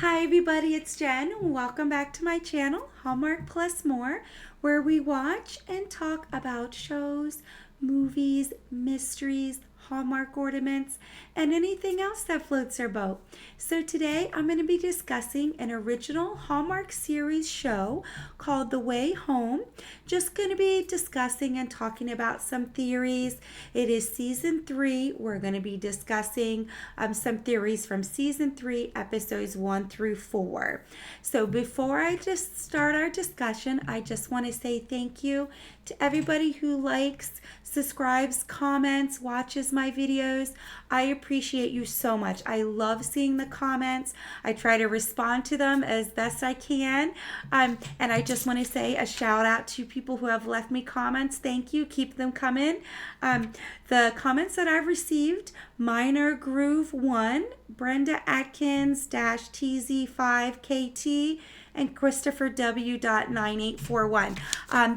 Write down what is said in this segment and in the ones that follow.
Hi everybody, it's Jen. Welcome back to my channel, Hallmark Plus More, where we watch and talk about shows, movies, mysteries, Hallmark ornaments, and anything else that floats our boat. So today I'm going to be discussing an original Hallmark series show called The Way Home. Just going to be discussing and talking about some theories. It is season 3. We're going to be discussing some theories from season 3, episodes 1 through 4. So before I just start our discussion, I just want to say thank you to everybody who likes, subscribes, comments, watches my videos. I appreciate you so much. I love seeing the comments. I try to respond to them as best I can. And I just want to say a shout out to people who have left me comments. Thank you. Keep them coming. The comments that I've received, Minor Groove 1, Brenda Atkins TZ5KT, and Christopher W.9841.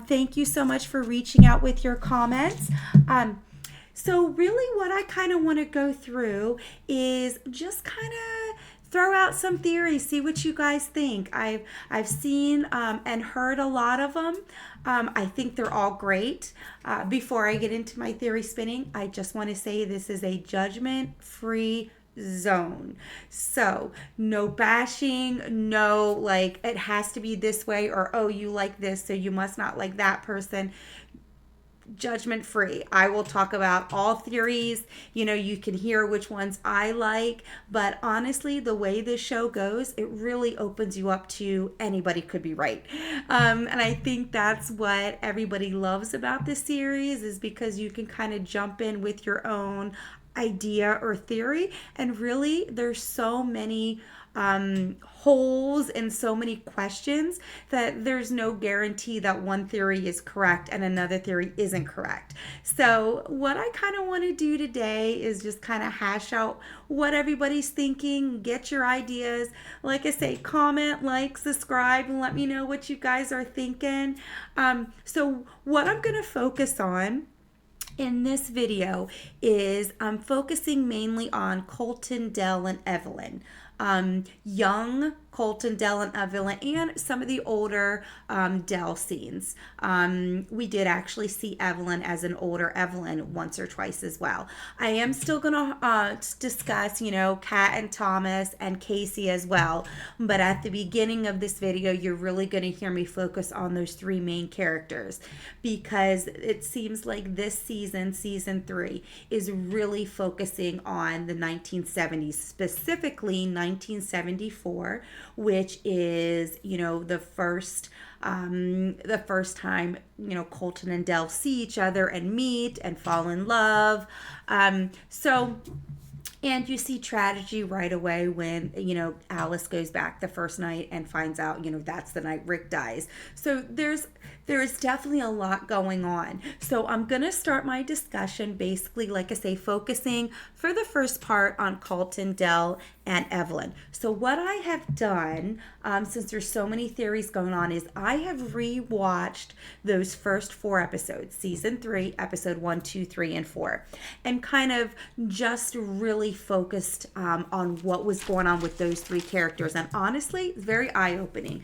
Thank you so much for reaching out with your comments. So really what I kind of want to go through is just kind of throw out some theories, see what you guys think. I've seen and heard a lot of them. I think they're all great. Before I get into my theory spinning, I just want to say this is a judgment-free zone. So no bashing, no like it has to be this way, or oh, you like this so you must not like that person. Judgment free. I will talk about all theories. You can hear which ones I like, but honestly, the way this show goes, it really opens you up to anybody could be right. And I think that's what everybody loves about this series, is because you can kind of jump in with your own idea or theory, and really there's so many holes and so many questions that there's no guarantee that one theory is correct and another theory isn't correct. So what I kind of want to do today is just kind of hash out what everybody's thinking, get your ideas. Like I say, comment, like, subscribe, and let me know what you guys are thinking. So what I'm going to focus on in this video is I'm focusing mainly on Colton, Dell, and Evelyn. Young Colton, Dell, and Evelyn, and some of the older Dell scenes. We did actually see Evelyn as an older Evelyn once or twice as well. I am still going to discuss, Kat and Thomas and Casey as well. But at the beginning of this video, you're really going to hear me focus on those 3 main characters, because it seems like this season, season 3, is really focusing on the 1970s, specifically 1974, which is, the first time, Colton and Dell see each other and meet and fall in love. And you see tragedy right away when, Alice goes back the first night and finds out, that's the night Rick dies. So there is definitely a lot going on. So I'm going to start my discussion basically, like I say, focusing for the first part on Colton, Dell, and Evelyn. So what I have done, since there's so many theories going on, is I have rewatched those first 4 episodes, season 3, episode 1, 2, 3, and 4, and kind of just really focused on what was going on with those 3 characters. And honestly, it's very eye-opening.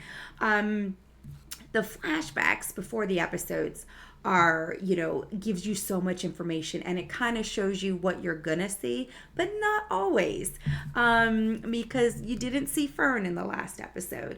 The flashbacks before the episodes are, gives you so much information, and it kind of shows you what you're gonna see, but not always, because you didn't see Fern in the last episode.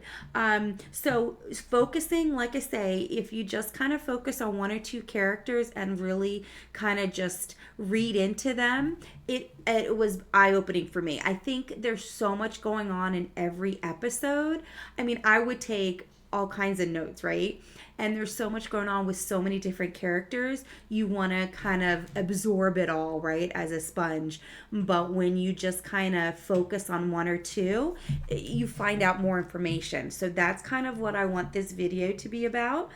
So focusing, like I say, if you just kind of focus on 1 or 2 characters and really kind of just read into them, it was eye-opening for me. I think there's so much going on in every episode. I mean, I would take all kinds of notes, right? And there's so much going on with so many different characters. You want to kind of absorb it all, right, as a sponge. But when you just kind of focus on 1 or 2, you find out more information. So that's kind of what I want this video to be about.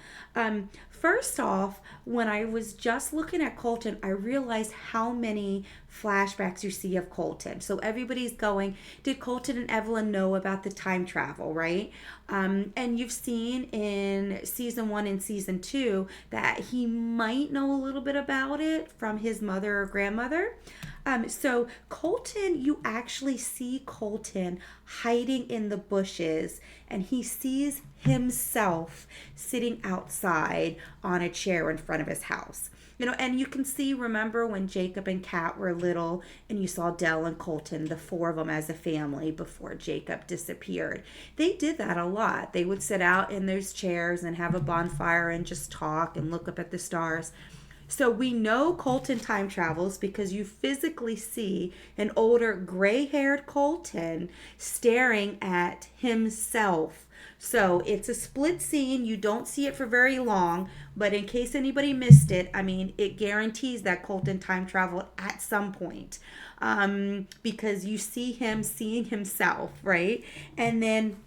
First off, when I was just looking at Colton, I realized how many flashbacks you see of Colton. So everybody's going, did Colton and Evelyn know about the time travel, right? And you've seen in season 1 and season 2 that he might know a little bit about it from his mother or grandmother. So Colton, you actually see Colton hiding in the bushes, and he sees himself sitting outside on a chair in front of his house. And you can see, remember when Jacob and Kat were little and you saw Dell and Colton, the four of them as a family before Jacob disappeared. They did that a lot. They would sit out in those chairs and have a bonfire and just talk and look up at the stars. So we know Colton time travels because you physically see an older gray-haired Colton staring at himself. So it's a split scene. You don't see it for very long, but in case anybody missed it, I mean, it guarantees that Colton time traveled at some point, because you see him seeing himself, right? And then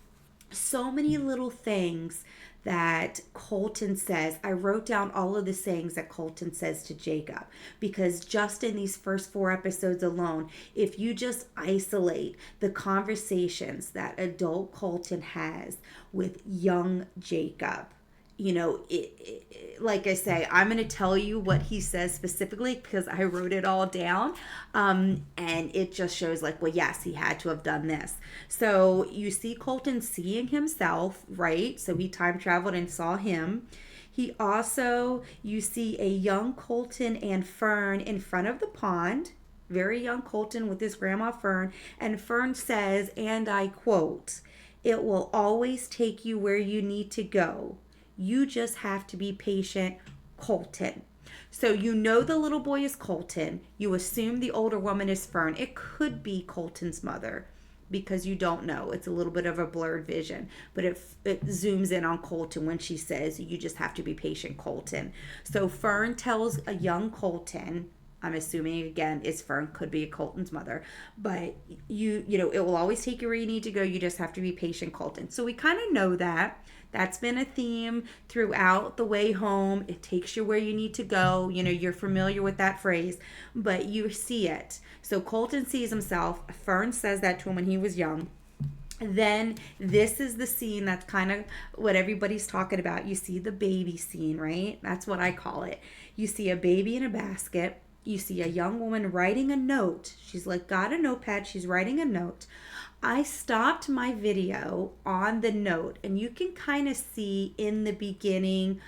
so many little things that Colton says. I wrote down all of the sayings that Colton says to Jacob, because just in these first 4 episodes alone, if you just isolate the conversations that adult Colton has with young Jacob, like I say, I'm going to tell you what he says specifically because I wrote it all down. And it just shows like, well, yes, he had to have done this. So you see Colton seeing himself, right? So he time traveled and saw him. He also, you see a young Colton and Fern in front of the pond, very young Colton with his grandma Fern. And Fern says, and I quote, "It will always take you where you need to go. You just have to be patient, Colton." So the little boy is Colton. You assume the older woman is Fern. It could be Colton's mother because you don't know. It's a little bit of a blurred vision. But it zooms in on Colton when she says, "You just have to be patient, Colton." So Fern tells a young Colton, I'm assuming again it's Fern, could be a Colton's mother, but it will always take you where you need to go. You just have to be patient, Colton. So we kind of know that. That's been a theme throughout The Way Home. It takes you where you need to go. You're familiar with that phrase, but you see it. So Colton sees himself. Fern says that to him when he was young. Then this is the scene that's kind of what everybody's talking about. You see the baby scene, right? That's what I call it. You see a baby in a basket. You see a young woman writing a note. She's like got a notepad. She's writing a note. I stopped my video on the note, and you can kind of see in the beginning.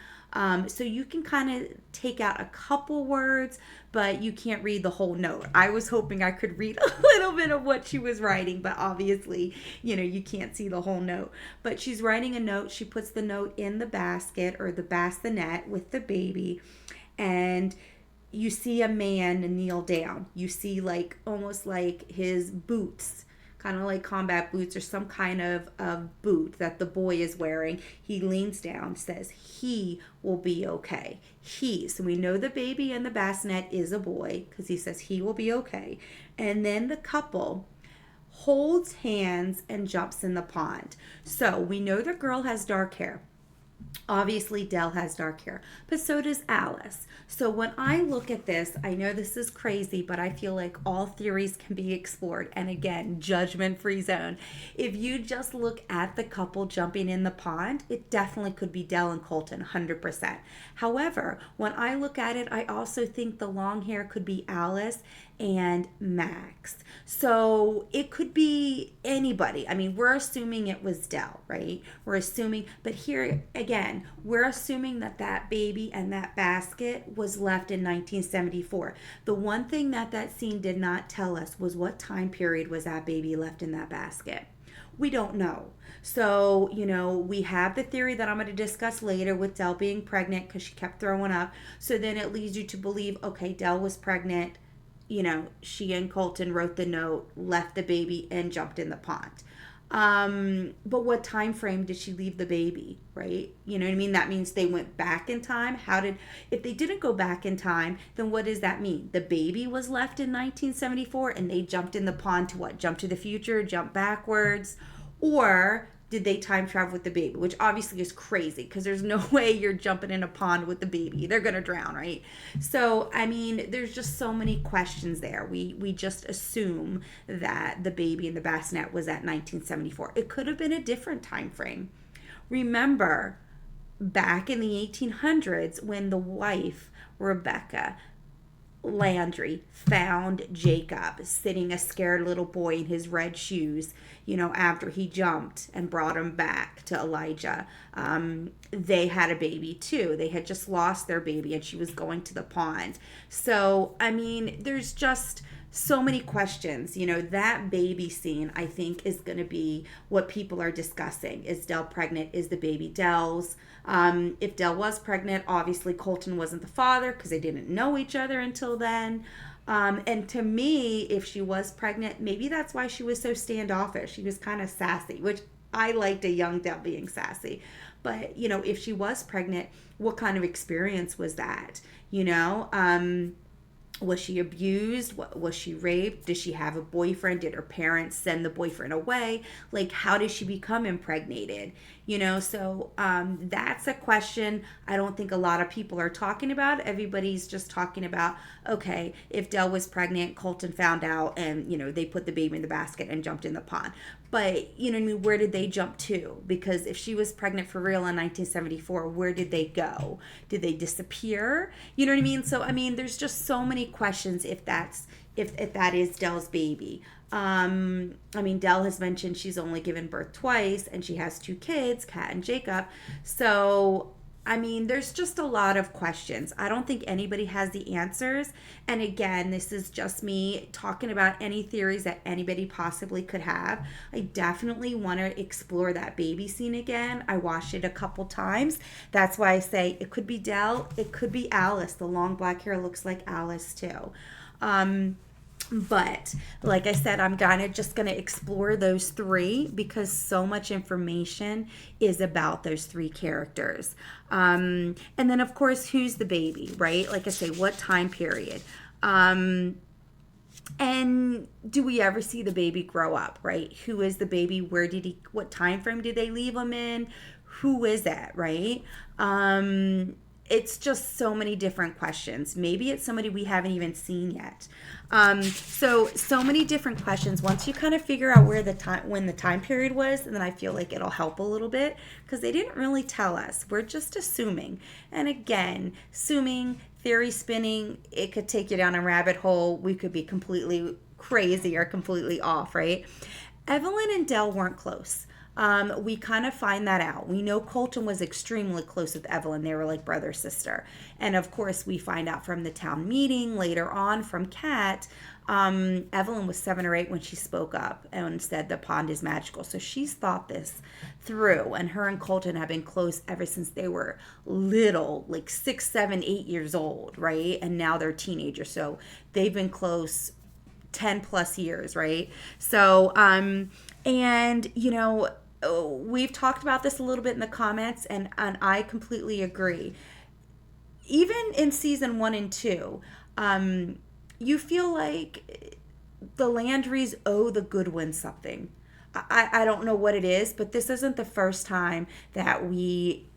So you can kind of take out a couple words, but you can't read the whole note. I was hoping I could read a little bit of what she was writing, but obviously, you can't see the whole note. But she's writing a note. She puts the note in the basket or the bassinet with the baby, and you see a man kneel down. You see like almost like his boots, kind of like combat boots or some kind of boot that the boy is wearing. He leans down, says he will be okay. So we know the baby in the bassinet is a boy because he says he will be okay. And then the couple holds hands and jumps in the pond. So we know the girl has dark hair. Obviously, Dell has dark hair, but so does Alice. So when I look at this, I know this is crazy, but I feel like all theories can be explored. And again, judgment-free zone. If you just look at the couple jumping in the pond, it definitely could be Dell and Colton, 100%. However, when I look at it, I also think the long hair could be Alice and Max. So it could be anybody. I mean, we're assuming it was Dell, right? We're assuming, but here again, we're assuming that that baby and that basket was left in 1974. The one thing that scene did not tell us was what time period was that baby left in that basket. We don't know. So, we have the theory that I'm going to discuss later with Dell being pregnant because she kept throwing up. So then it leads you to believe, okay, Dell was pregnant. She and Colton wrote the note, left the baby, and jumped in the pond. But what time frame did she leave the baby, right? You know what I mean? That means they went back in time. If they didn't go back in time, then what does that mean? The baby was left in 1974 and they jumped in the pond to what? Jump to the future, jump backwards? Or did they time travel with the baby? Which obviously is crazy because there's no way you're jumping in a pond with the baby. They're going to drown, right? So, I mean, there's just so many questions there. We just assume that the baby in the bassinet was at 1974. It could have been a different time frame. Remember, back in the 1800s when the wife, Rebecca, Landry found Jacob sitting a scared little boy in his red shoes, after he jumped and brought him back to Elijah. They had a baby too. They had just lost their baby and she was going to the pond. So, I mean, there's just so many questions. That baby scene, I think, is going to be what people are discussing. Is Dell pregnant? Is the baby Dell's? If Dell was pregnant, obviously Colton wasn't the father because they didn't know each other until then. And to me, if she was pregnant, maybe that's why she was so standoffish. She was kind of sassy, which I liked a young Dell being sassy. But, if she was pregnant, what kind of experience was that? Was she abused? Was she raped? Did she have a boyfriend? Did her parents send the boyfriend away? Like, how did she become impregnated? So that's a question I don't think a lot of people are talking about. Everybody's just talking about, okay, if Dell was pregnant, Colton found out, and, they put the baby in the basket and jumped in the pond. But, where did they jump to? Because if she was pregnant for real in 1974, where did they go? Did they disappear? You know what I mean? So, there's just so many questions if that is Dell's baby. Dell has mentioned she's only given birth twice and she has 2 kids, Kat and Jacob. So, there's just a lot of questions. I don't think anybody has the answers. And again, this is just me talking about any theories that anybody possibly could have. I definitely want to explore that baby scene again. I watched it a couple times. That's why I say it could be Dell. It could be Alice. The long black hair looks like Alice too. But like I said, I'm just going to explore those 3 because so much information is about those 3 characters. And then, of course, who's the baby, right? Like I say, what time period? And do we ever see the baby grow up, right? Who is the baby? What time frame did they leave him in? Who is that, right? It's just so many different questions. Maybe it's somebody we haven't even seen yet. So many different questions. Once you kind of figure out when the time period was, and then I feel like it'll help a little bit because they didn't really tell us. We're just assuming. And again, assuming, theory spinning, it could take you down a rabbit hole. We could be completely crazy or completely off, right? Evelyn and Dell weren't close. We kind of find that out. We know Colton was extremely close with Evelyn. They were like brother, sister. And of course, we find out from the town meeting later on from Kat, Evelyn was 7 or 8 when she spoke up and said the pond is magical. So she's thought this through. And her and Colton have been close ever since they were little, like 6, 7, 8 years old, right? And now they're teenagers. So they've been close 10 plus years, right? So, we've talked about this a little bit in the comments, and I completely agree. Even in season 1 and 2, you feel like the Landrys owe the Goodwins something. I don't know what it is, but this isn't the first time that we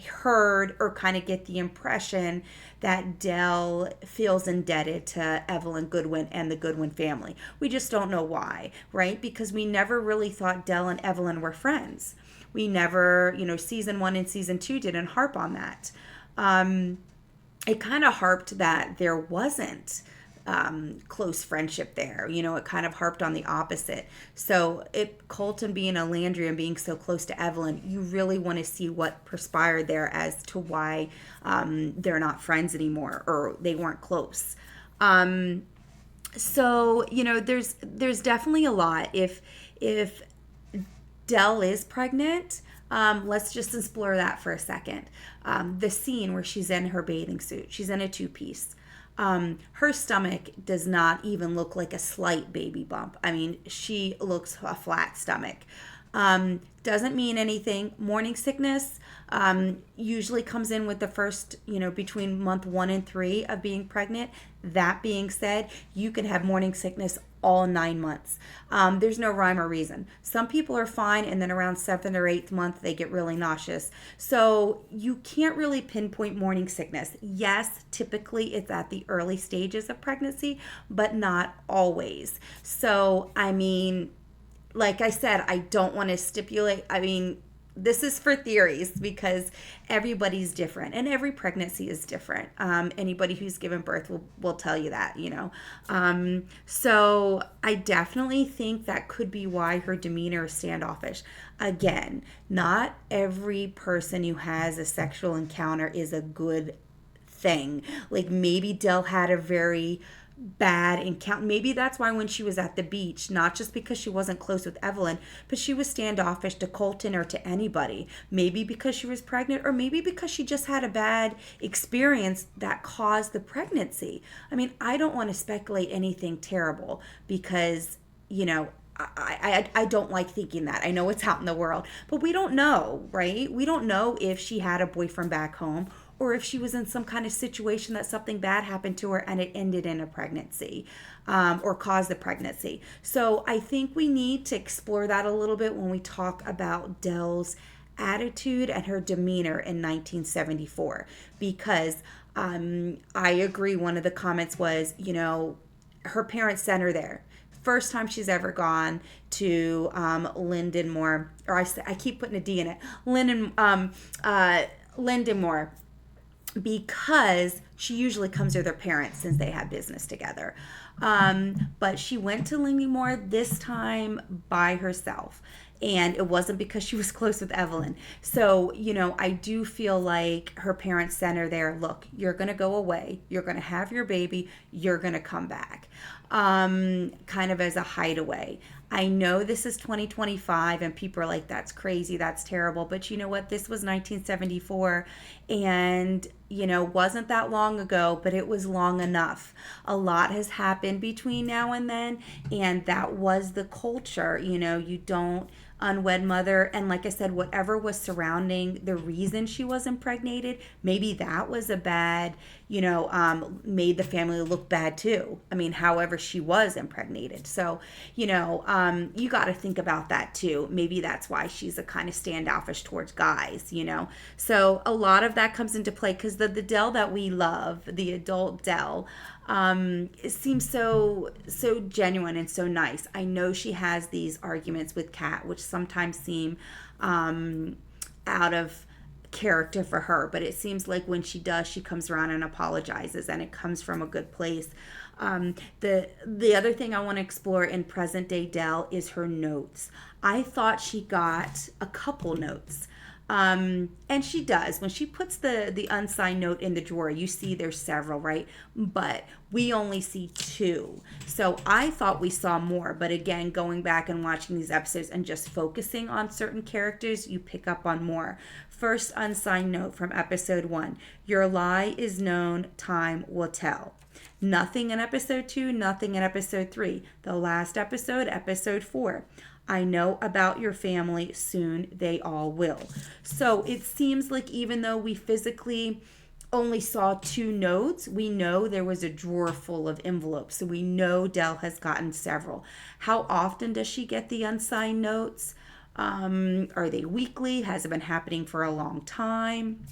heard or kind of get the impression that Dell feels indebted to Evelyn Goodwin and the Goodwin family. We just don't know why, right? Because we never really thought Dell and Evelyn were friends. We never, season 1 and season 2 didn't harp on that. It kind of harped that there wasn't close friendship there. It kind of harped on the opposite. So Colton being a Landry and being so close to Evelyn, you really want to see what perspired there as to why they're not friends anymore or they weren't close. So there's definitely a lot. If Dell is pregnant, let's just explore that for a second. The scene where she's in her bathing suit, she's in a 2-piece. Her stomach does not even look like a slight baby bump. She looks a flat stomach. Doesn't mean anything. Morning sickness usually comes in with the first, between month 1 and 3 of being pregnant. That being said, you can have morning sickness all 9 months. There's no rhyme or reason. Some people are fine, and then around 7th or 8th month, they get really nauseous. So you can't really pinpoint morning sickness. Yes, typically it's at the early stages of pregnancy, but not always. So, like I said, I don't want to stipulate. this is for theories because everybody's different and every pregnancy is different. Anybody who's given birth will tell you that, you know. So I definitely think that could be why her demeanor is standoffish. Again, not every person who has a sexual encounter is a good thing. Like maybe Dell had a very bad encounter. Maybe that's why when she was at the beach, not just because she wasn't close with Evelyn, but she was standoffish to Colton or to anybody. Maybe because she was pregnant, or maybe because she just had a bad experience that caused the pregnancy. I mean, I don't want to speculate anything terrible because, you know, I don't like thinking that. I know it's out in the world, but we don't know, right? We don't know if she had a boyfriend back home or if she was in some kind of situation that something bad happened to her and it ended in a pregnancy, or caused the pregnancy. So I think we need to explore that a little bit when we talk about Dell's attitude and her demeanor in 1974, because I agree. One of the comments was, you know, her parents sent her there. First time she's ever gone to Lindenmore, or I keep putting a D in it, Lindenmore, because she usually comes with her parents since they have business together. But she went to Lindenmore this time by herself. And it wasn't because she was close with Evelyn. So, you know, I do feel like her parents sent her there. Look, you're going to go away. You're going to have your baby. You're going to come back. Kind of as a hideaway. I know this is 2025 and people are like, that's crazy, that's terrible. But you know what? This was 1974 and, you know, wasn't that long ago, but it was long enough. A lot has happened between now and then, and that was the culture. You know, you don't unwed mother, and like I said, whatever was surrounding the reason she was impregnated, maybe that was a bad, you know, made the family look bad too. I mean, however she was impregnated. So, you know, you got to think about that too. Maybe that's why she's a kind of standoffish towards guys, you know. So a lot of that comes into play because the Dell that we love, the adult Dell, it seems so genuine and so nice. I know she has these arguments with Kat, which sometimes seem out of character for her, but it seems like when she does, she comes around and apologizes, and it comes from a good place. The other thing I want to explore in present day Dell is her notes. I thought she got a couple notes. And she does. When she puts the unsigned note in the drawer, you see there's several, right? But we only see two. So I thought we saw more. But again, going back and watching these episodes and just focusing on certain characters, you pick up on more. First unsigned note from episode 1. Your lie is known, time will tell. Nothing in episode 2, nothing in episode 3. The last episode, episode 4. I know about your family, soon they all will. So it seems like even though we physically only saw 2 notes, we know there was a drawer full of envelopes. So we know Dell has gotten several. How often does she get the unsigned notes? Are they weekly? Has it been happening for a long time?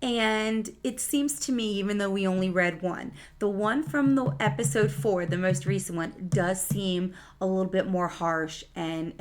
And it seems to me, even though we only read one, the one from the episode 4, the most recent one, does seem a little bit more harsh and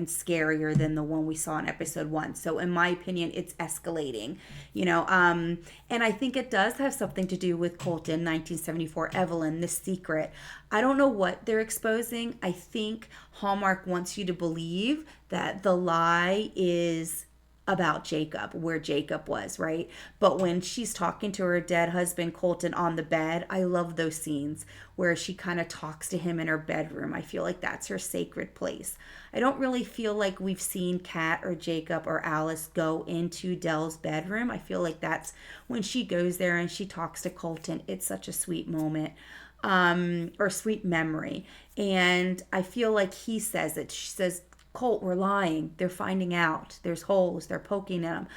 scarier than the one we saw in episode 1. So in my opinion, it's escalating, you know, and I think it does have something to do with Colton, 1974, Evelyn, the secret. I don't know what they're exposing. I think Hallmark wants you to believe that the lie is about Jacob, where Jacob was, right? But when she's talking to her dead husband, Colton, on the bed, I love those scenes where she kind of talks to him in her bedroom. I feel like that's her sacred place. I don't really feel like we've seen Kat or Jacob or Alice go into Dell's bedroom. I feel like that's when she goes there and she talks to Colton. It's such a sweet moment. Or sweet memory. And I feel like he says it. She says, Colt, we're lying. They're finding out. There's holes. They're poking at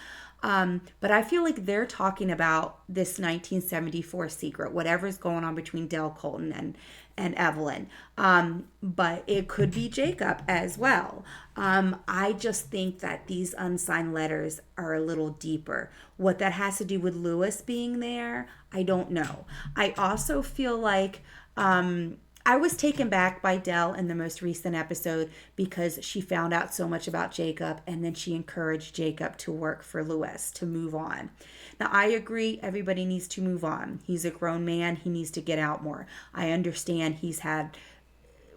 them. But I feel like they're talking about this 1974 secret, whatever's going on between Dell, Colton, and Evelyn. But it could be Jacob as well. I just think that these unsigned letters are a little deeper. What that has to do with Lewis being there, I don't know. I also feel like I was taken back by Dell in the most recent episode because she found out so much about Jacob, and then she encouraged Jacob to work for Lewis to move on. Now, I agree, everybody needs to move on. He's a grown man, he needs to get out more. I understand he's had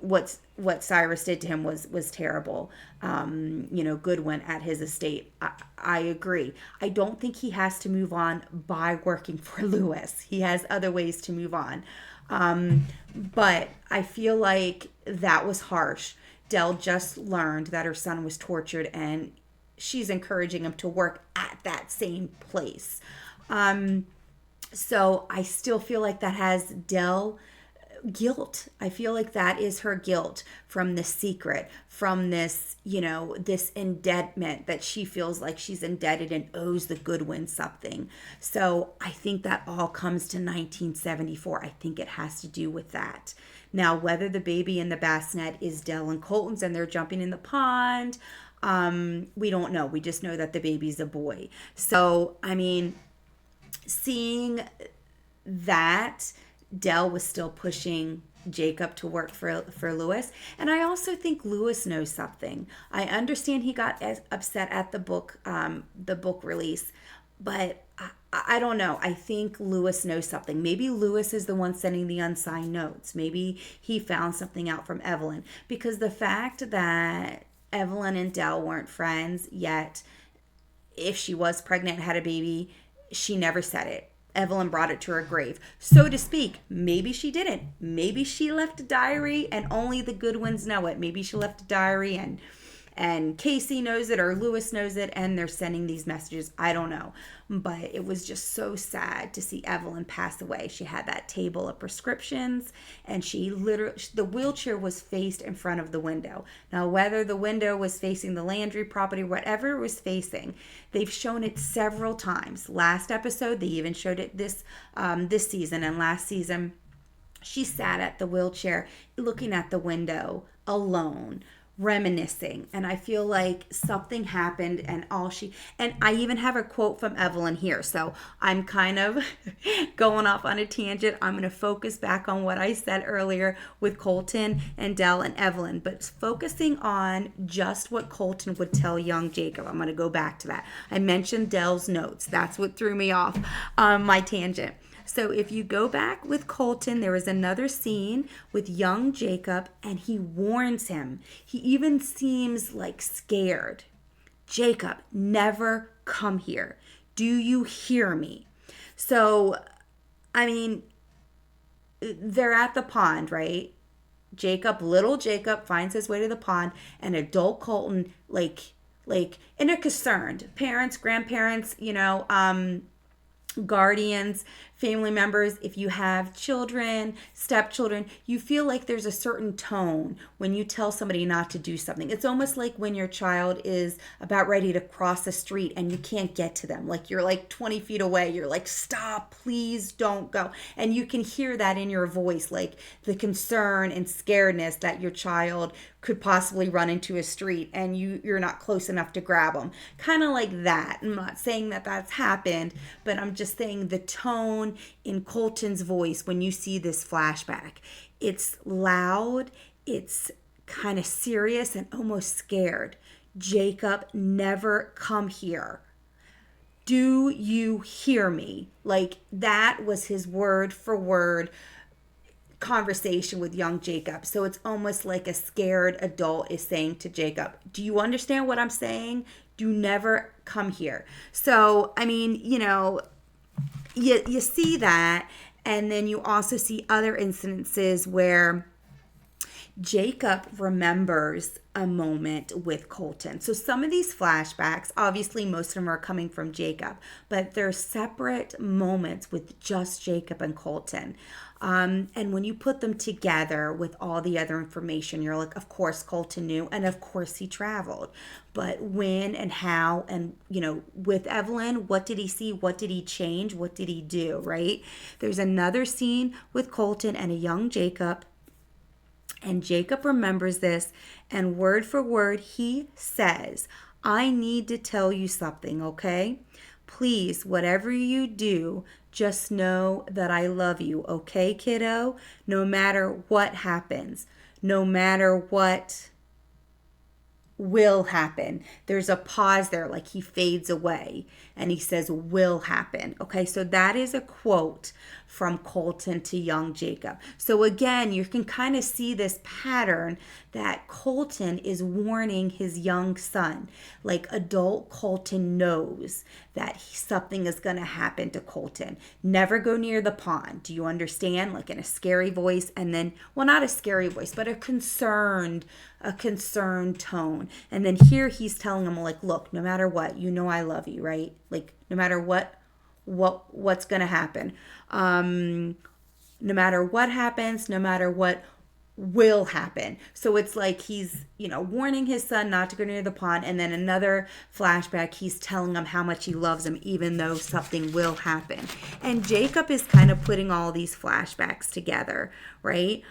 what Cyrus did to him was terrible. Goodwin at his estate. I agree. I don't think he has to move on by working for Lewis. He has other ways to move on. But I feel like that was harsh. Dell just learned that her son was tortured, and she's encouraging him to work at that same place. So I still feel like that has Dell guilt. I feel like that is her guilt from the secret, from this, this indebtment that she feels like she's indebted and owes the Goodwin something. So I think that all comes to 1974. I think it has to do with that. Now, whether the baby in the bassinet is Dell and Colton's and they're jumping in the pond, we don't know. We just know that the baby's a boy. So, seeing that Dell was still pushing Jacob to work for Lewis. And I also think Lewis knows something. I understand he got upset at the book release, but I don't know. I think Lewis knows something. Maybe Lewis is the one sending the unsigned notes. Maybe he found something out from Evelyn. Because the fact that Evelyn and Dell weren't friends, yet if she was pregnant and had a baby, she never said it. Evelyn brought it to her grave, so to speak. Maybe she didn't. Maybe she left a diary and only the Goodwins know it. Maybe she left a diary and Casey knows it or Lewis knows it and they're sending these messages. I don't know. But it was just so sad to see Evelyn pass away. She had that table of prescriptions and the wheelchair was faced in front of the window. Now, whether the window was facing the Landry property, whatever it was facing, they've shown it several times. Last episode, they even showed it this season, and last season, she sat at the wheelchair looking at the window alone, reminiscing. And I feel like something happened and I even have a quote from Evelyn here. So I'm kind of going off on a tangent. I'm going to focus back on what I said earlier with Colton and Dell and Evelyn, but focusing on just what Colton would tell young Jacob. I'm going to go back to that. I mentioned Dell's notes. That's what threw me off my tangent. So if you go back with Colton, there is another scene with young Jacob and he warns him. He even seems like scared. Jacob, never come here. Do you hear me? So, they're at the pond, right? Little Jacob finds his way to the pond and adult Colton, and they're concerned. Parents, grandparents, guardians, family members, if you have children, stepchildren, you feel like there's a certain tone when you tell somebody not to do something. It's almost like when your child is about ready to cross the street and you can't get to them. Like you're like 20 feet away. You're like, stop, please don't go. And you can hear that in your voice, like the concern and scaredness that your child could possibly run into a street and you're not close enough to grab them. Kind of like that. I'm not saying that that's happened, but I'm just saying the tone in Colton's voice when you see this flashback. It's loud, it's kind of serious and almost scared. Jacob, never come here. Do you hear me? Like that was his word for word conversation with young Jacob. So it's almost like a scared adult is saying to Jacob, do you understand what I'm saying? Do never come here. So, you see that, and then you also see other incidences where Jacob remembers a moment with Colton. So some of these flashbacks, obviously most of them are coming from Jacob, but they're separate moments with just Jacob and Colton. And when you put them together with all the other information, you're like, of course Colton knew, and of course he traveled. But when and how, and with Evelyn, what did he see? What did he change? What did he do, right? There's another scene with Colton and a young Jacob. And Jacob remembers this, and word for word, he says, I need to tell you something, okay? Please, whatever you do, just know that I love you, okay, kiddo? No matter what happens, no matter what will happen. There's a pause there, like he fades away and he says, will happen. Okay, so that is a quote from Colton to young Jacob. So again, you can kind of see this pattern that Colton is warning his young son. Like adult Colton knows that something is going to happen to Colton. Never go near the pond. Do you understand? Like in a scary voice, and then, well, not a scary voice, but a concerned tone. And then here he's telling him, like, look, no matter what, you know I love you, right? Like no matter what's going to happen. No matter what happens, no matter what will happen. So it's like he's, warning his son not to go near the pond. And then another flashback, he's telling him how much he loves him, even though something will happen. And Jacob is kind of putting all these flashbacks together, right?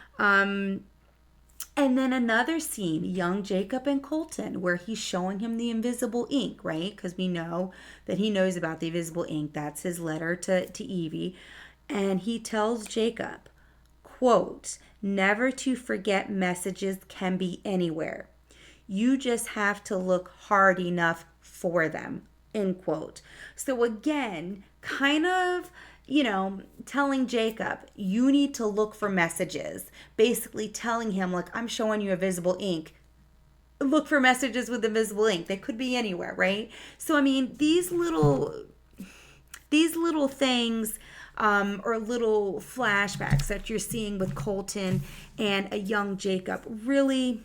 And then another scene, young Jacob and Colton, where he's showing him the invisible ink, right? Because we know that he knows about the invisible ink. That's his letter to Evie. And he tells Jacob, quote, never to forget messages can be anywhere. You just have to look hard enough for them, end quote. So again, kind of, telling Jacob, you need to look for messages. Basically telling him, like, I'm showing you invisible ink. Look for messages with invisible ink. They could be anywhere, right? So, I mean, these little things or little flashbacks that you're seeing with Colton and a young Jacob really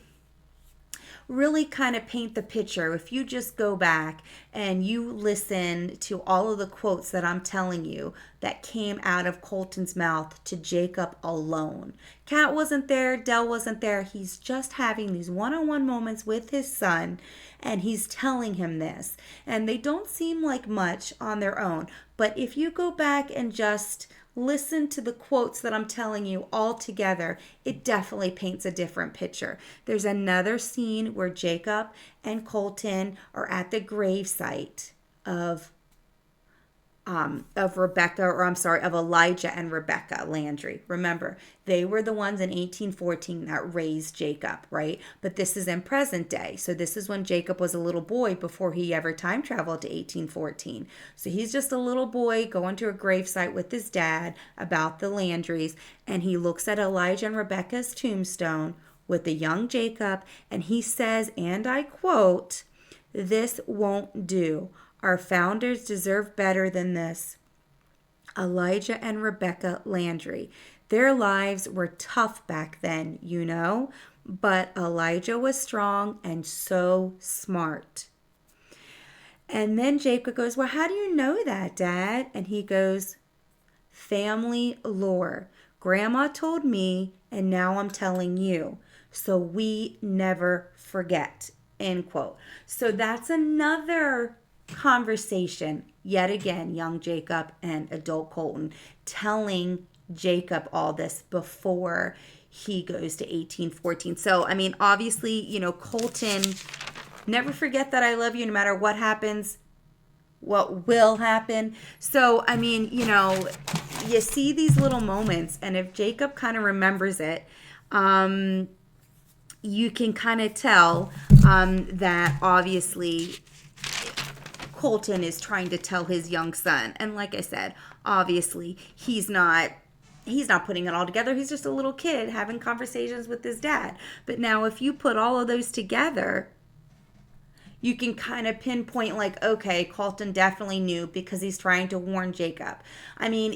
kind of paint the picture. If you just go back and you listen to all of the quotes that I'm telling you that came out of Colton's mouth to Jacob alone. Kat wasn't there, Dell wasn't there. He's just having these one-on-one moments with his son, and he's telling him this. And they don't seem like much on their own. But if you go back and just listen to the quotes that I'm telling you all together, it definitely paints a different picture. There's another scene where Jacob and Colton are at the gravesite of Elijah and Rebecca Landry. Remember, they were the ones in 1814 that raised Jacob, right? But this is in present day. So this is when Jacob was a little boy before he ever time traveled to 1814. So he's just a little boy going to a gravesite with his dad about the Landrys, and he looks at Elijah and Rebecca's tombstone with the young Jacob, and he says, and I quote, "This won't do. Our founders deserve better than this." Elijah and Rebecca Landry. Their lives were tough back then, but Elijah was strong and so smart. And then Jacob goes, well, how do you know that, Dad? And he goes, family lore. Grandma told me, and now I'm telling you. So we never forget, end quote. So that's another conversation, yet again, young Jacob and adult Colton telling Jacob all this before he goes to 1814. So, I mean, obviously, Colton, never forget that I love you no matter what happens, what will happen. So, I mean, you see these little moments, and if Jacob kind of remembers it, you can kind of tell that obviously Colton is trying to tell his young son. And like I said, obviously he's not putting it all together. He's just a little kid having conversations with his dad. But now if you put all of those together, you can kind of pinpoint like, okay, Colton definitely knew because he's trying to warn Jacob. I mean,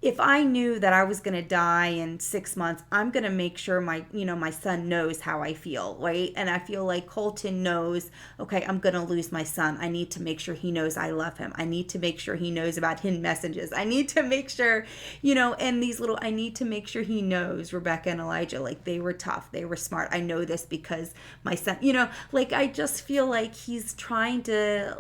if I knew that I was going to die in 6 months, I'm going to make sure my son knows how I feel, right? And I feel like Colton knows, okay, I'm going to lose my son. I need to make sure he knows I love him. I need to make sure he knows about hidden messages. I need to make sure, I need to make sure he knows Rebecca and Elijah, like they were tough. They were smart. I know this because my son, I just feel like he's trying to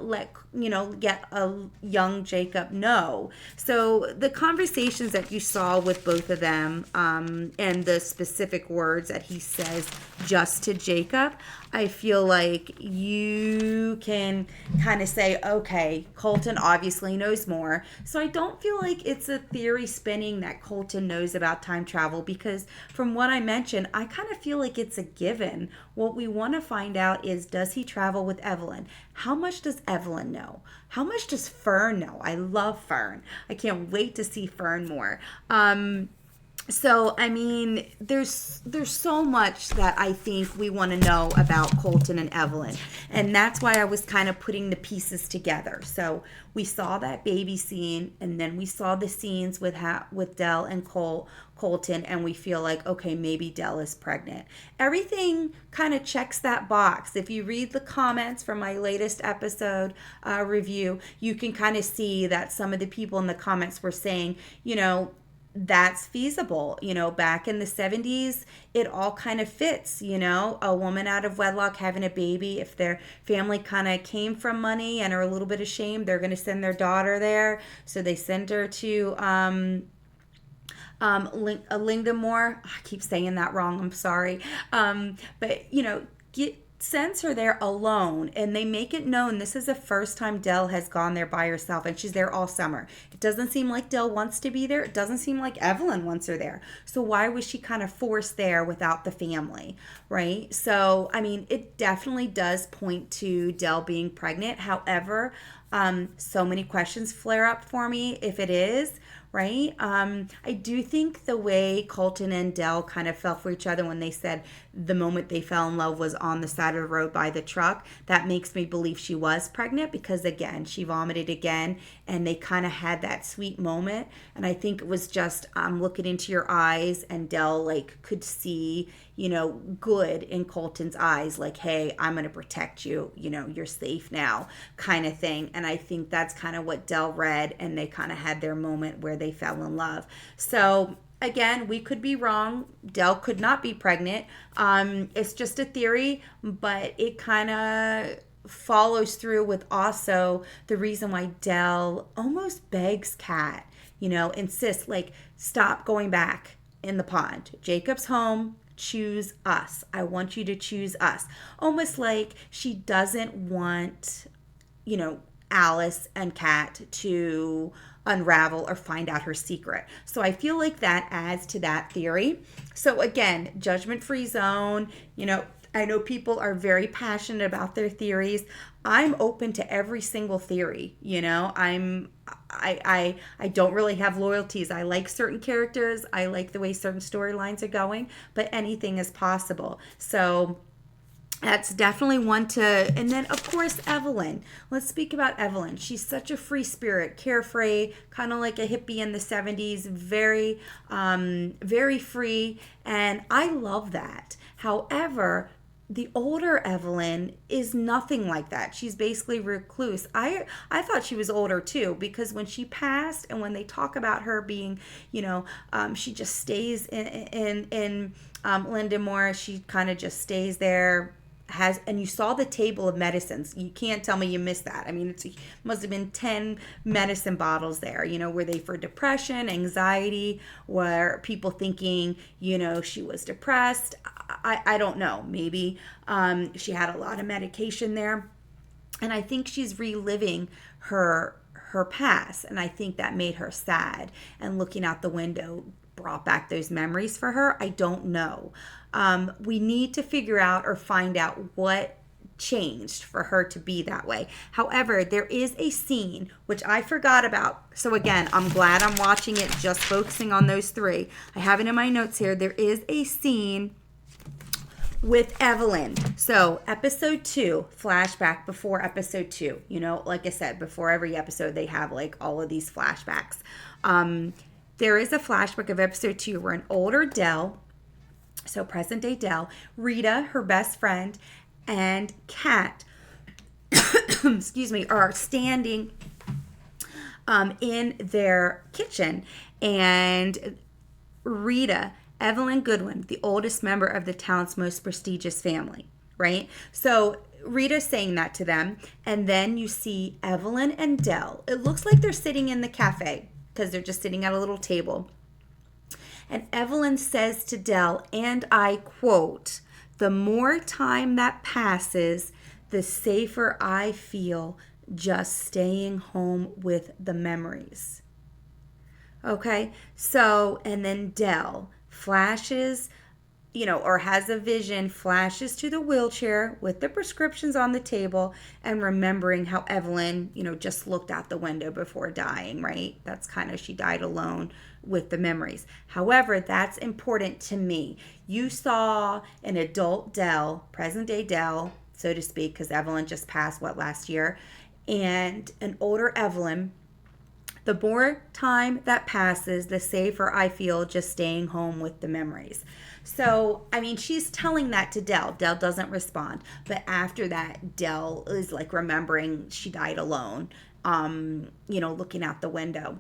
get a young Jacob know. So the conversation conversations that you saw with both of them, and the specific words that he says just to Jacob, I feel like you can kind of say, okay, Colton obviously knows more. So I don't feel like it's a theory spinning that Colton knows about time travel, because from what I mentioned, I kind of feel like it's a given. What we want to find out is, does he travel with Evelyn? How much does Evelyn know? How much does Fern know? I love Fern. I can't wait to see Fern more. So, I mean, there's so much that I think we want to know about Colton and Evelyn. And that's why I was kind of putting the pieces together. So we saw that baby scene, and then we saw the scenes with Dell and Colton, and we feel like, okay, maybe Dell is pregnant. Everything kind of checks that box. If you read the comments from my latest episode review, you can kind of see that some of the people in the comments were saying, that's feasible. Back in the 70s, it all kind of fits, a woman out of wedlock having a baby. If their family kind of came from money and are a little bit ashamed, they're going to send their daughter there. So they send her to Lingdamore. I keep saying that wrong. I'm sorry. But sends her there alone, and they make it known this is the first time Dell has gone there by herself, and she's there all summer. It doesn't seem like Dell wants to be there. It doesn't seem like Evelyn wants her there. So why was she kind of forced there without the family, right? So, I mean, it definitely does point to Dell being pregnant. However, so many questions flare up for me if it is, right? I do think the way Colton and Dell kind of fell for each other when they said the moment they fell in love was on the side of the road by the truck, that makes me believe she was pregnant, because again, she vomited again, and they kind of had that sweet moment. And I think it was just, I'm looking into your eyes, and Dell could see, good in Colton's eyes, like, hey, I'm going to protect you, you're safe now, kind of thing. And I think that's kind of what Dell read, and they kind of had their moment where they fell in love. So again, we could be wrong. Dell could not be pregnant. It's just a theory, but it kind of follows through with also the reason why Dell almost begs Kat, insists, stop going back in the pond. Jacob's home. Choose us. I want you to choose us. Almost like she doesn't want, Alice and Kat to unravel or find out her secret. So I feel like that adds to that theory. So again, judgment-free zone. I know people are very passionate about their theories. I'm open to every single theory. I don't really have loyalties. I like certain characters. I like the way certain storylines are going, but anything is possible. So that's definitely one to, and then of course, Evelyn. Let's speak about Evelyn. She's such a free spirit, carefree, kind of like a hippie in the 70s, very, very free. And I love that. However, the older Evelyn is nothing like that. She's basically recluse. I thought she was older too, because when she passed and when they talk about her being, she just stays in Lindamore. She kind of just stays there. And you saw the table of medicines. You can't tell me you missed that. I mean, must have been 10 medicine bottles there. Were they for depression, anxiety? Were people thinking, she was depressed? I don't know. Maybe she had a lot of medication there. And I think she's reliving her past. And I think that made her sad. And looking out the window brought back those memories for her. I don't know. We need to figure out or find out what changed for her to be that way. However, there is a scene which I forgot about. So again, I'm glad I'm watching it, just focusing on those three. I have it in my notes here. There is a scene with Evelyn. So episode 2, flashback before episode 2. Like I said, before every episode, they have all of these flashbacks. There is a flashback of episode 2 where an older Dell, so present day Dell, Rita, her best friend, and Kat, excuse me, are standing in their kitchen. And Rita, Evelyn Goodwin, the oldest member of the town's most prestigious family, right? So Rita's saying that to them. And then you see Evelyn and Dell. It looks like they're sitting in the cafe. because they're just sitting at a little table. And Evelyn says to Dell, and I quote, "The more time that passes, the safer I feel just staying home with the memories." Okay, so, and then Dell flashes, or has a vision, flashes to the wheelchair with the prescriptions on the table and remembering how Evelyn, just looked out the window before dying, right? That's kind of, she died alone with the memories. However, that's important to me. You saw an adult Dell, present day Dell, so to speak, because Evelyn just passed, last year, and an older Evelyn. The more time that passes, the safer I feel just staying home with the memories. So, she's telling that to Dell. Dell doesn't respond. But after that, Dell is like remembering she died alone, looking out the window.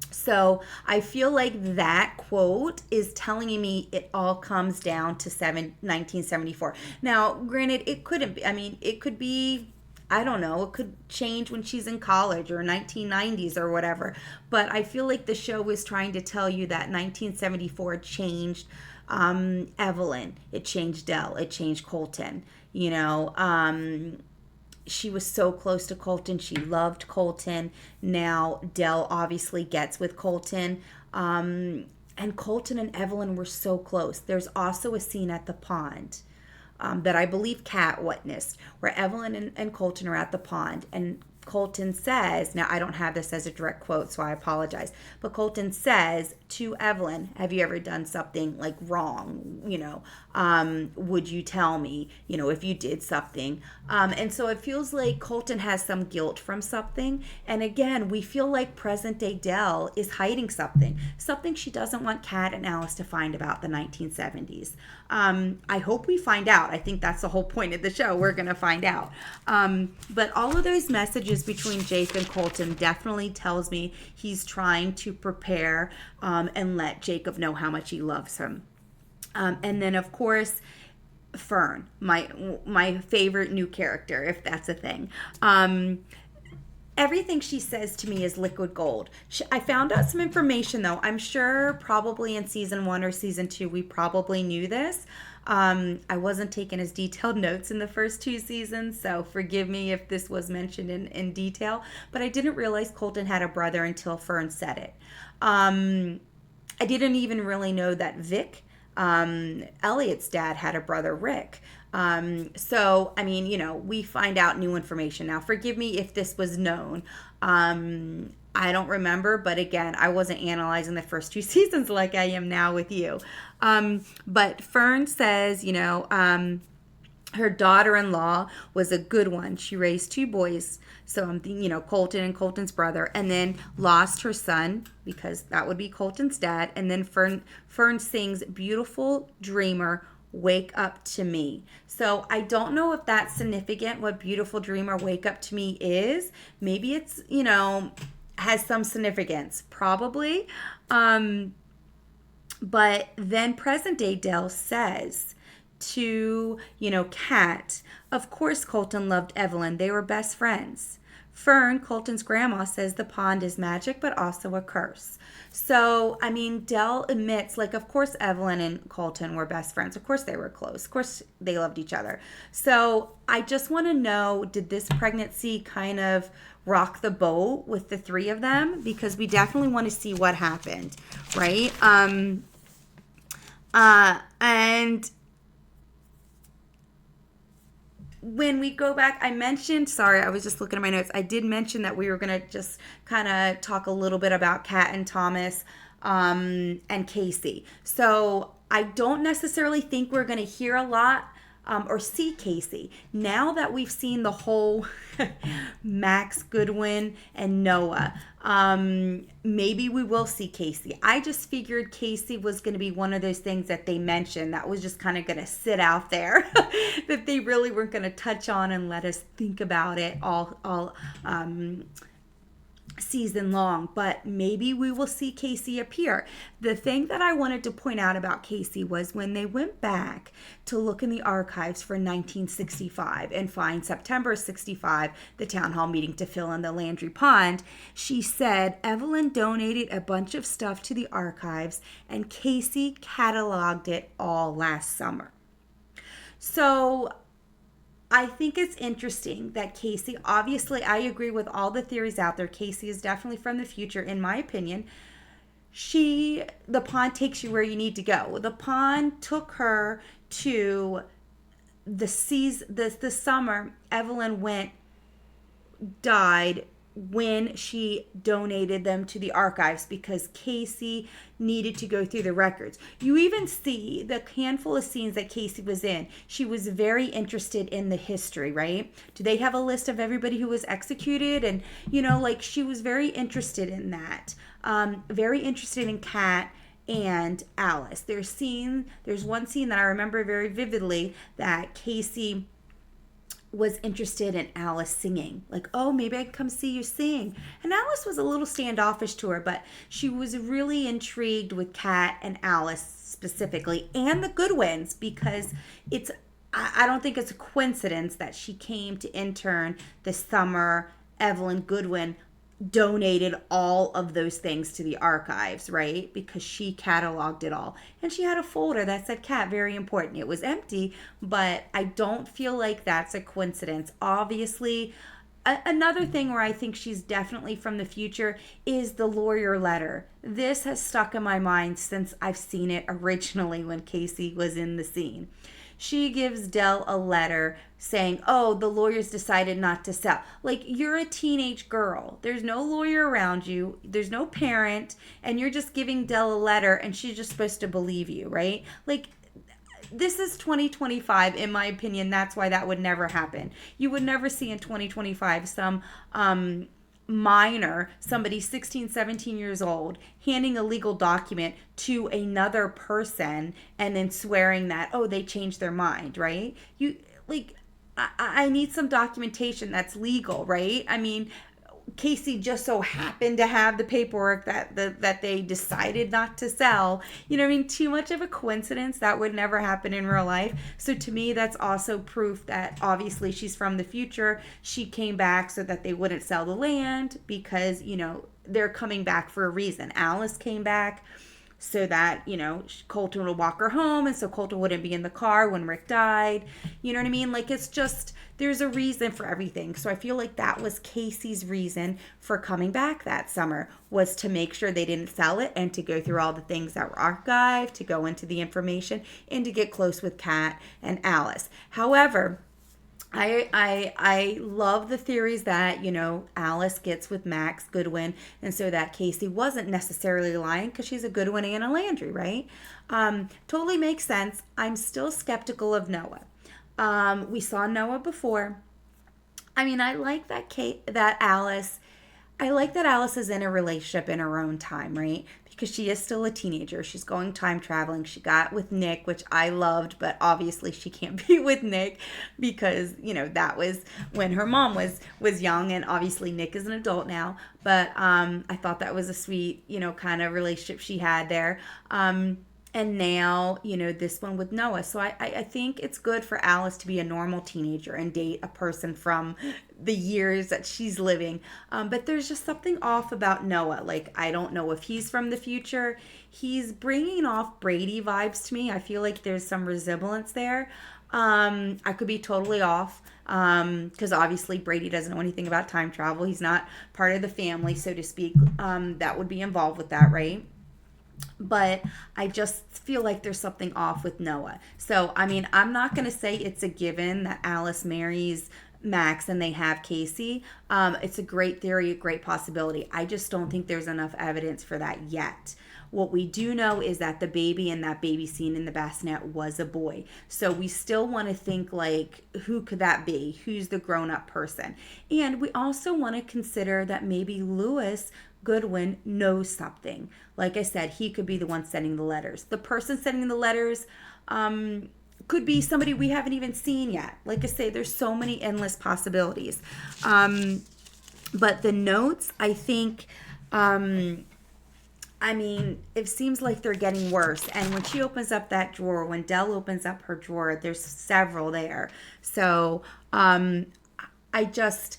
So I feel like that quote is telling me it all comes down to 1974. Now, granted, it couldn't be. It could be, I don't know, it could change when she's in college or 1990s or whatever. But I feel like the show was trying to tell you that 1974 changed Evelyn. It changed Dell. It changed Colton. She was so close to Colton. She loved Colton. Now Dell obviously gets with Colton. And Colton and Evelyn were so close. There's also a scene at the pond that I believe Kat witnessed, where Evelyn and Colton are at the pond, and Colton says, now I don't have this as a direct quote, so I apologize, but Colton says to Evelyn, "Have you ever done something like wrong? Would you tell me, if you did something?" And so it feels like Colton has some guilt from something. And again, we feel like present day Dell is hiding something she doesn't want Kat and Alice to find about the 1970s. I hope we find out. I think that's the whole point of the show. We're going to find out. But all of those messages between Jake and Colton definitely tells me he's trying to prepare and let Jacob know how much he loves him. And then, of course, Fern, my favorite new character, if that's a thing. Everything she says to me is liquid gold. I found out some information, though. I'm sure probably in season 1 or season 2, we probably knew this. I wasn't taking as detailed notes in the first 2 seasons, so forgive me if this was mentioned in detail. But I didn't realize Colton had a brother until Fern said it. I didn't even really know that Vic, Elliot's dad, had a brother, Rick. So, we find out new information. Now, forgive me if this was known. I don't remember, but again, I wasn't analyzing the first 2 seasons like I am now with you. But Fern says, her daughter-in-law was a good one. She raised 2 boys. So I'm thinking, Colton and Colton's brother, and then lost her son because that would be Colton's dad. And then Fern sings "Beautiful Dreamer, Wake Up to Me." So I don't know if that's significant, what "Beautiful Dreamer, Wake Up to Me" is. Maybe it's, has some significance, probably. But then present day Dell says to, Kat, "Of course Colton loved Evelyn. They were best friends." Fern, Colton's grandma, says the pond is magic, but also a curse. So, Dell admits, of course Evelyn and Colton were best friends. Of course they were close. Of course they loved each other. So, I just want to know, did this pregnancy kind of rock the boat with the 3 of them? Because we definitely want to see what happened, right? And when we go back, I mentioned, sorry, I was just looking at my notes. I did mention that we were going to just kind of talk a little bit about Kat and Thomas and Casey. So I don't necessarily think we're going to hear a lot or see Casey. Now that we've seen the whole Max, Goodwin, and Noah, maybe we will see Casey. I just figured Casey was going to be one of those things that they mentioned that was just kind of going to sit out there that they really weren't going to touch on and let us think about it all season long, but maybe we will see Casey appear. The thing that I wanted to point out about Casey was when they went back to look in the archives for 1965 and find September 65, the town hall meeting to fill in the Landry Pond, she said Evelyn donated a bunch of stuff to the archives and Casey cataloged it all last summer. So I think it's interesting that Casey, obviously, I agree with all the theories out there. Casey is definitely from the future, in my opinion. The pond takes you where you need to go. The pond took her to the summer Evelyn died when she donated them to the archives because Casey needed to go through the records. You even see the handful of scenes that Casey was in. She was very interested in the history, right? Do they have a list of everybody who was executed? And, like she was very interested in that. Very interested in Kat and Alice. There's one scene that I remember very vividly that Casey was interested in Alice singing. Like, oh, maybe I can come see you sing. And Alice was a little standoffish to her, but she was really intrigued with Kat and Alice specifically, and the Goodwins, because I don't think it's a coincidence that she came to intern this summer. Evelyn Goodwin donated all of those things to the archives, right? Because she cataloged it all. And she had a folder that said Cat, very important. It was empty, but I don't feel like that's a coincidence. Obviously, another thing where I think she's definitely from the future is the lawyer letter. This has stuck in my mind since I've seen it originally when Casey was in the scene. She gives Dell a letter saying, oh, the lawyers decided not to sell. Like, you're a teenage girl. There's no lawyer around you. There's no parent. And you're just giving Dell a letter and she's just supposed to believe you, right? Like, this is 2025, in my opinion. That's why that would never happen. You would never see in 2025 some minor, somebody 16, 17 years old, handing a legal document to another person and then swearing that, oh, they changed their mind, right? I need some documentation that's legal, right? I mean, Casey just so happened to have the paperwork that they decided not to sell. You know what I mean? Too much of a coincidence. That would never happen in real life. So to me, that's also proof that obviously she's from the future. She came back so that they wouldn't sell the land because, they're coming back for a reason. Alice came back so that, Colton would walk her home and so Colton wouldn't be in the car when Rick died. You know what I mean? Like, it's just, there's a reason for everything. So I feel like that was Casey's reason for coming back that summer, was to make sure they didn't sell it and to go through all the things that were archived, to go into the information, and to get close with Kat and Alice. However, I love the theories that, Alice gets with Max Goodwin, and so that Casey wasn't necessarily lying because she's a Goodwin and a Landry, right? Totally makes sense. I'm still skeptical of Noah. We saw Noah before. I mean, I like that Alice is in a relationship in her own time, right? Because she is still a teenager. She's going time traveling. She got with Nick, which I loved, but obviously she can't be with Nick because, that was when her mom was young, and obviously Nick is an adult now. But I thought that was a sweet, kind of relationship she had there. And now, this one with Noah. So I think it's good for Alice to be a normal teenager and date a person from the years that she's living. But there's just something off about Noah. Like, I don't know if he's from the future. He's bringing off Brady vibes to me. I feel like there's some resemblance there. I could be totally off because obviously Brady doesn't know anything about time travel. He's not part of the family, so to speak, that would be involved with that, right? But I just feel like there's something off with Noah. So, I mean, I'm not going to say it's a given that Alice marries Max and they have Casey. It's a great theory, a great possibility. I just don't think there's enough evidence for that yet. What we do know is that the baby in that baby scene in the bassinet was a boy. So we still want to think, like, who could that be? Who's the grown-up person? And we also want to consider that maybe Lewis Goodwin knows something. Like I said, he could be the one sending the letters. The person sending the letters could be somebody we haven't even seen yet. Like I say, there's so many endless possibilities. But the notes, I think, it seems like they're getting worse. And when she opens up that drawer, when Dell opens up her drawer, there's several there. So I just,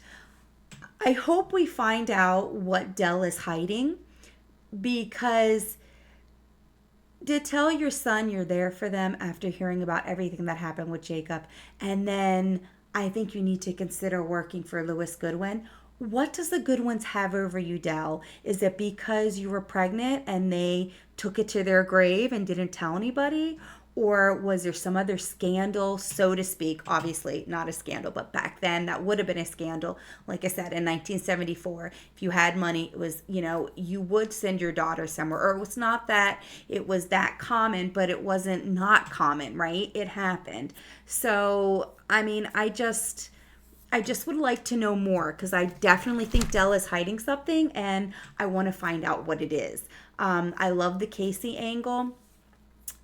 I hope we find out what Dell is hiding, because to tell your son you're there for them after hearing about everything that happened with Jacob, and then I think you need to consider working for Lewis Goodwin. What does the Goodwins have over you, Dell? Is it because you were pregnant and they took it to their grave and didn't tell anybody? Or was there some other scandal, so to speak? Obviously, not a scandal, but back then that would have been a scandal. Like I said, in 1974, if you had money, it was, you would send your daughter somewhere. Or it was not that it was that common, but it wasn't not common, right? It happened. So, I just would like to know more, because I definitely think Dell is hiding something, and I want to find out what it is. I love the Casey angle.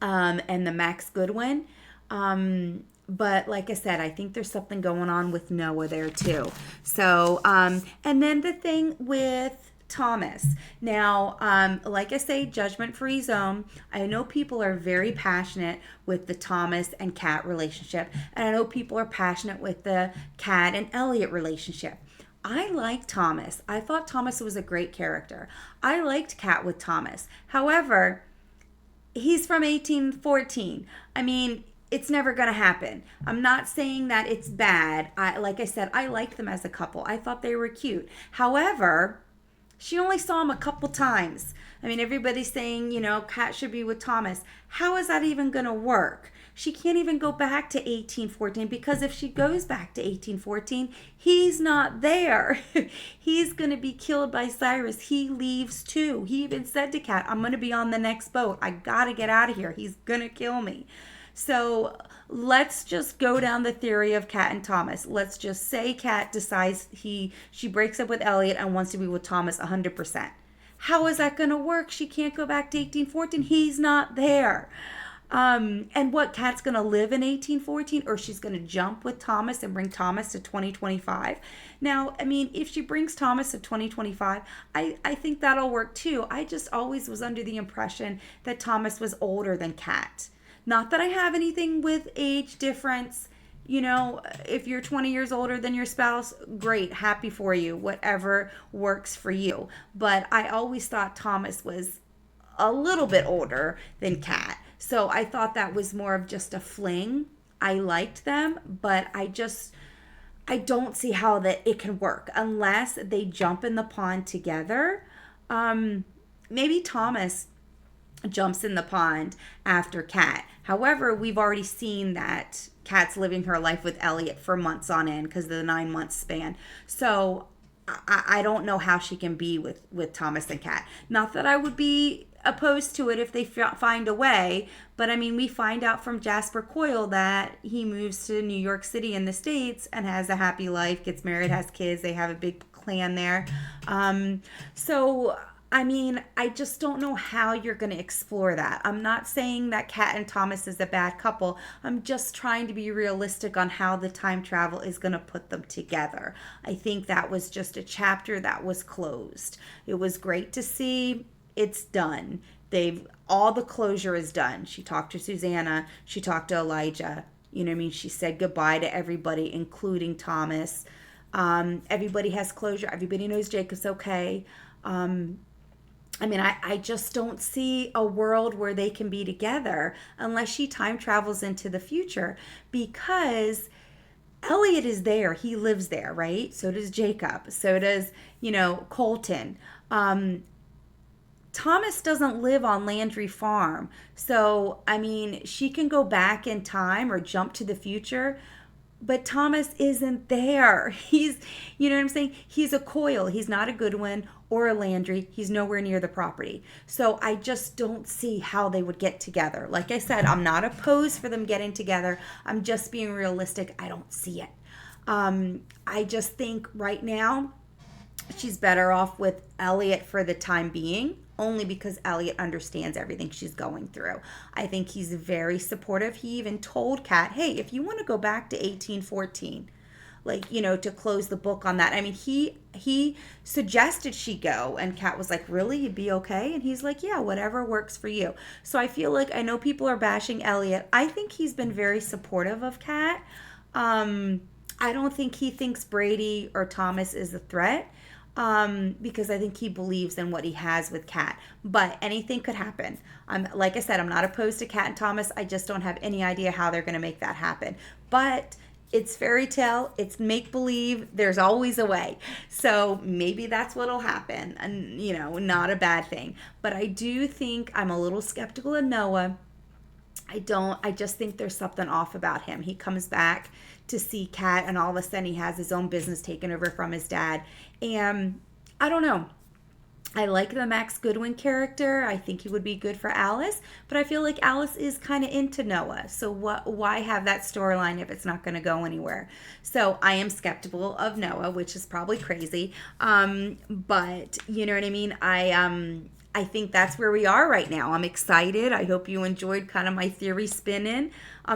And the Max Goodwin. But like I said, I think there's something going on with Noah there too. So, and then the thing with Thomas. Now, like I say, judgment-free zone. I know people are very passionate with the Thomas and Kat relationship. And I know people are passionate with the Kat and Elliot relationship. I like Thomas. I thought Thomas was a great character. I liked Kat with Thomas. However, he's from 1814. It's never going to happen. I'm not saying that it's bad. Like I said, I liked them as a couple. I thought they were cute. However, she only saw him a couple times. Everybody's saying, Kat should be with Thomas. How is that even going to work? She can't even go back to 1814, because if she goes back to 1814, he's not there. He's going to be killed by Cyrus. He leaves too. He even said to Kat, I'm going to be on the next boat. I got to get out of here. He's going to kill me. So let's just go down the theory of Kat and Thomas. Let's just say Kat decides she breaks up with Elliot and wants to be with Thomas 100%. How is that going to work? She can't go back to 1814. He's not there. And what, Kat's going to live in 1814, or she's going to jump with Thomas and bring Thomas to 2025? Now, if she brings Thomas to 2025, I think that'll work too. I just always was under the impression that Thomas was older than Kat. Not that I have anything with age difference. If you're 20 years older than your spouse, great, happy for you, whatever works for you. But I always thought Thomas was a little bit older than Kat. So I thought that was more of just a fling. I liked them, but I don't see how that it can work unless they jump in the pond together. Maybe Thomas jumps in the pond after Kat. However, we've already seen that Kat's living her life with Elliot for months on end because of the 9-month span. So I don't know how she can be with Thomas and Kat. Not that I would be opposed to it if they find a way, but we find out from Jasper Coyle that he moves to New York City in the States and has a happy life, gets married, has kids, they have a big clan there. I just don't know how you're going to explore that. I'm not saying that Kat and Thomas is a bad couple. I'm just trying to be realistic on how the time travel is going to put them together. I think that was just a chapter that was closed. It was great to see. It's done. All the closure is done. She talked to Susanna. She talked to Elijah. She said goodbye to everybody, including Thomas. Everybody has closure. Everybody knows Jacob's okay. I just don't see a world where they can be together unless she time travels into the future, because Elliot is there. He lives there, right? So does Jacob. So does, Colton. Thomas doesn't live on Landry Farm. So, she can go back in time or jump to the future, but Thomas isn't there. He's, you know what I'm saying? He's a Coyle. He's not a Goodwin or a Landry. He's nowhere near the property. So I just don't see how they would get together. Like I said, I'm not opposed for them getting together. I'm just being realistic. I don't see it. I just think right now she's better off with Elliot for the time being, only because Elliot understands everything she's going through. I think he's very supportive. He even told Kat, hey, if you want to go back to 1814, like, to close the book on that. I mean, he suggested she go, and Kat was like, really, you'd be okay? And he's like, yeah, whatever works for you. So I feel like, I know people are bashing Elliot. I think he's been very supportive of Kat. I don't think he thinks Brady or Thomas is a threat, because I think he believes in what he has with Kat. But anything could happen. Like I said, I'm not opposed to Kat and Thomas. I just don't have any idea how they're going to make that happen. But it's fairy tale. It's make believe. There's always a way. So maybe that's what'll happen, and not a bad thing. But I do think I'm a little skeptical of Noah. I just think there's something off about him. He comes back to see Kat, and all of a sudden he has his own business taken over from his dad. And I don't know. I like the Max Goodwin character. I think he would be good for Alice, but I feel like Alice is kind of into Noah. So why have that storyline if it's not going to go anywhere? So I am skeptical of Noah, which is probably crazy. But you know what I mean? I think that's where we are right now. I'm excited. I hope you enjoyed kind of my theory spinning.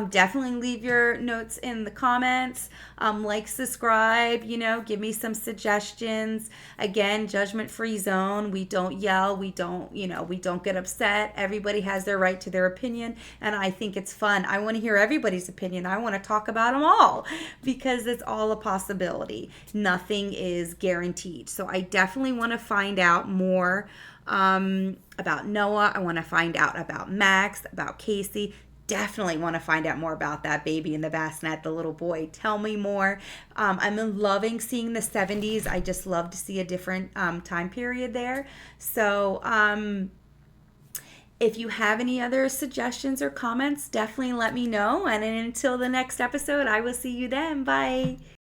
Definitely leave your notes in the comments. Like, subscribe, give me some suggestions. Again, judgment-free zone. We don't yell. We don't get upset. Everybody has their right to their opinion, and I think it's fun. I want to hear everybody's opinion. I want to talk about them all, because it's all a possibility. Nothing is guaranteed. So I definitely want to find out more about Noah. I want to find out about Max, about Casey. Definitely want to find out more about that baby in the bassinet, the little boy. Tell me more. I'm loving seeing the 70s. I just love to see a different time period there. So if you have any other suggestions or comments, definitely let me know. And until the next episode, I will see you then. Bye.